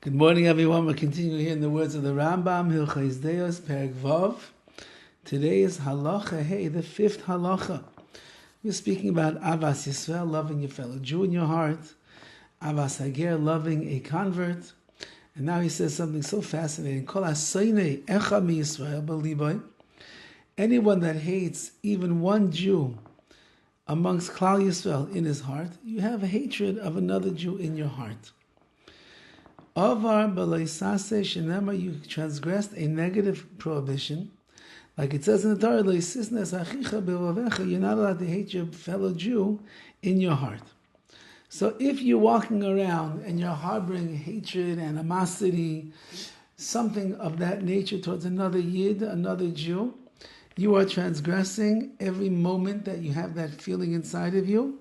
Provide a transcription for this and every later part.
Good morning, everyone. We're continuing here in the words of the Rambam, Hilchos Deos, Perek Vav. Today is Halacha Hey, the fifth Halacha. We're speaking about Avas Yisrael, loving your fellow Jew in your heart, Avas Hager, loving a convert. And now he says something so fascinating. Kol hasoinei echa mi Yisrael b'liboy. Anyone that hates even one Jew amongst Klal Yisrael in his heart, you have a hatred of another Jew in your heart. Avar b'leisase shenema, you transgressed a negative prohibition. Like it says in the Torah, leisisnes achicha b'vavecha, you're not allowed to hate your fellow Jew in your heart. So if you're walking around and you're harboring hatred, animosity, something of that nature towards another Yid, another Jew, you are transgressing every moment that you have that feeling inside of you,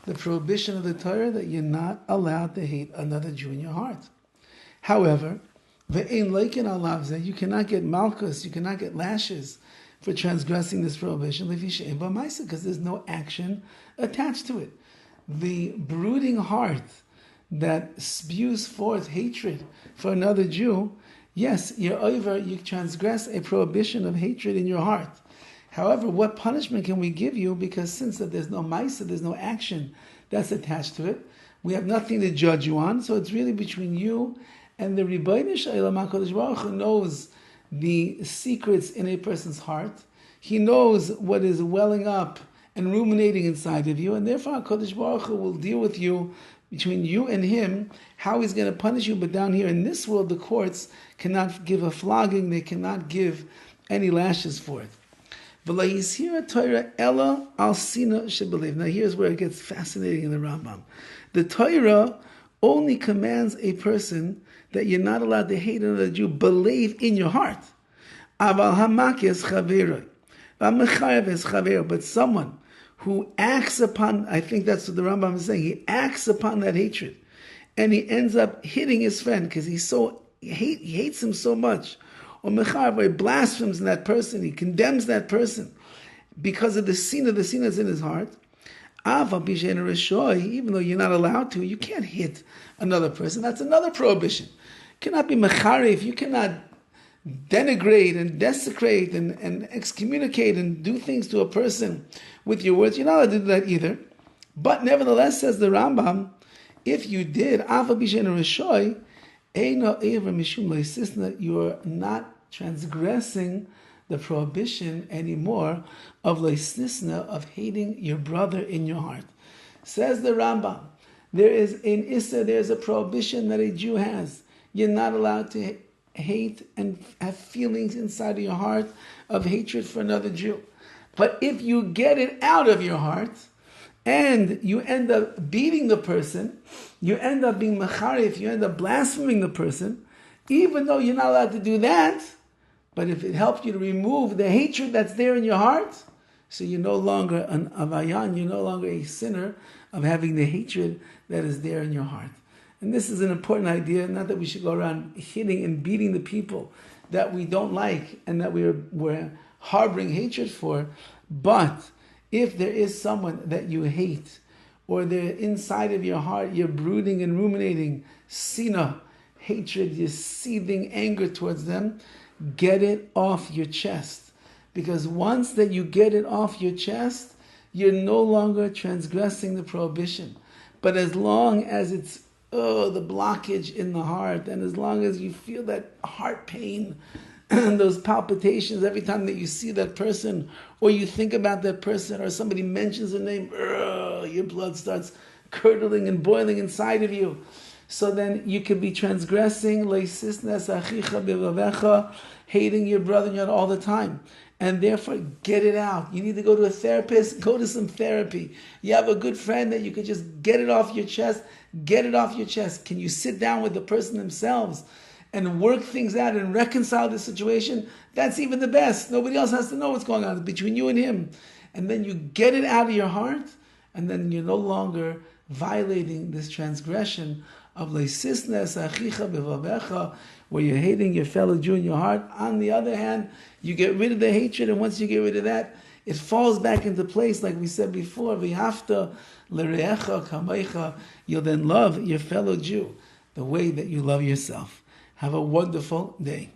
the prohibition of the Torah that you're not allowed to hate another Jew in your heart. However, you cannot get malchus, you cannot get lashes for transgressing this prohibition because there's no action attached to it. The brooding heart that spews forth hatred for another Jew, yes, you transgress a prohibition of hatred in your heart. However, what punishment can we give you? Because since there's no maisa, there's no action that's attached to it, we have nothing to judge you on, so it's really between you and the Rabbi Shalom HaKadosh Baruch Hu knows the secrets in a person's heart. He knows what is welling up and ruminating inside of you, and therefore HaKadosh Baruch Hu will deal with you between you and him, how he's going to punish you. But down here in this world, the courts cannot give a flogging, they cannot give any lashes for it. Now here's where it gets fascinating in the Rambam. The Torah only commands a person that you're not allowed to hate another Jew, believe in your heart. But someone who acts upon, I think that's what the Rambam is saying, he acts upon that hatred, and he ends up hitting his friend because he hates him so much, or he blasphemes that person, he condemns that person because of the sin that's in his heart. Even though you're not allowed to, you can't hit another person. That's another prohibition. You cannot be mecharif, you cannot denigrate and desecrate and excommunicate and do things to a person with your words. You're not allowed to do that either. But nevertheless, says the Rambam, if you did, you are not transgressing the prohibition anymore of leisnisna, of hating your brother in your heart. Says the Rambam, there is a prohibition that a Jew has. You're not allowed to hate and have feelings inside of your heart of hatred for another Jew. But if you get it out of your heart and you end up beating the person, you end up being mecharif, you end up blaspheming the person, even though you're not allowed to do that, but if it helped you to remove the hatred that's there in your heart, so you're no longer an avayan, you're no longer a sinner of having the hatred that is there in your heart. And this is an important idea, not that we should go around hitting and beating the people that we don't like and that we're harboring hatred for, but if there is someone that you hate, or they're inside of your heart, you're brooding and ruminating, sina, hatred, you're seething anger towards them, get it off your chest. Because once that you get it off your chest, you're no longer transgressing the prohibition. But as long as it's the blockage in the heart, and as long as you feel that heart pain and those palpitations every time that you see that person, or you think about that person, or somebody mentions a name, your blood starts curdling and boiling inside of you. So then you could be transgressing, hating your brother all the time. And therefore, get it out. You need to go to a therapist, go to some therapy. You have a good friend that you could just get it off your chest, get it off your chest. Can you sit down with the person themselves and work things out and reconcile the situation? That's even the best. Nobody else has to know what's going on. It's between you and him. And then you get it out of your heart, and then you're no longer violating this transgression of leisisnes achicha b'vavecha, where you're hating your fellow Jew in your heart. On the other hand, you get rid of the hatred, and once you get rid of that, it falls back into place, like we said before. V'hafta l'reecha kamecha, you'll then love your fellow Jew. the way that you love yourself. Have a wonderful day.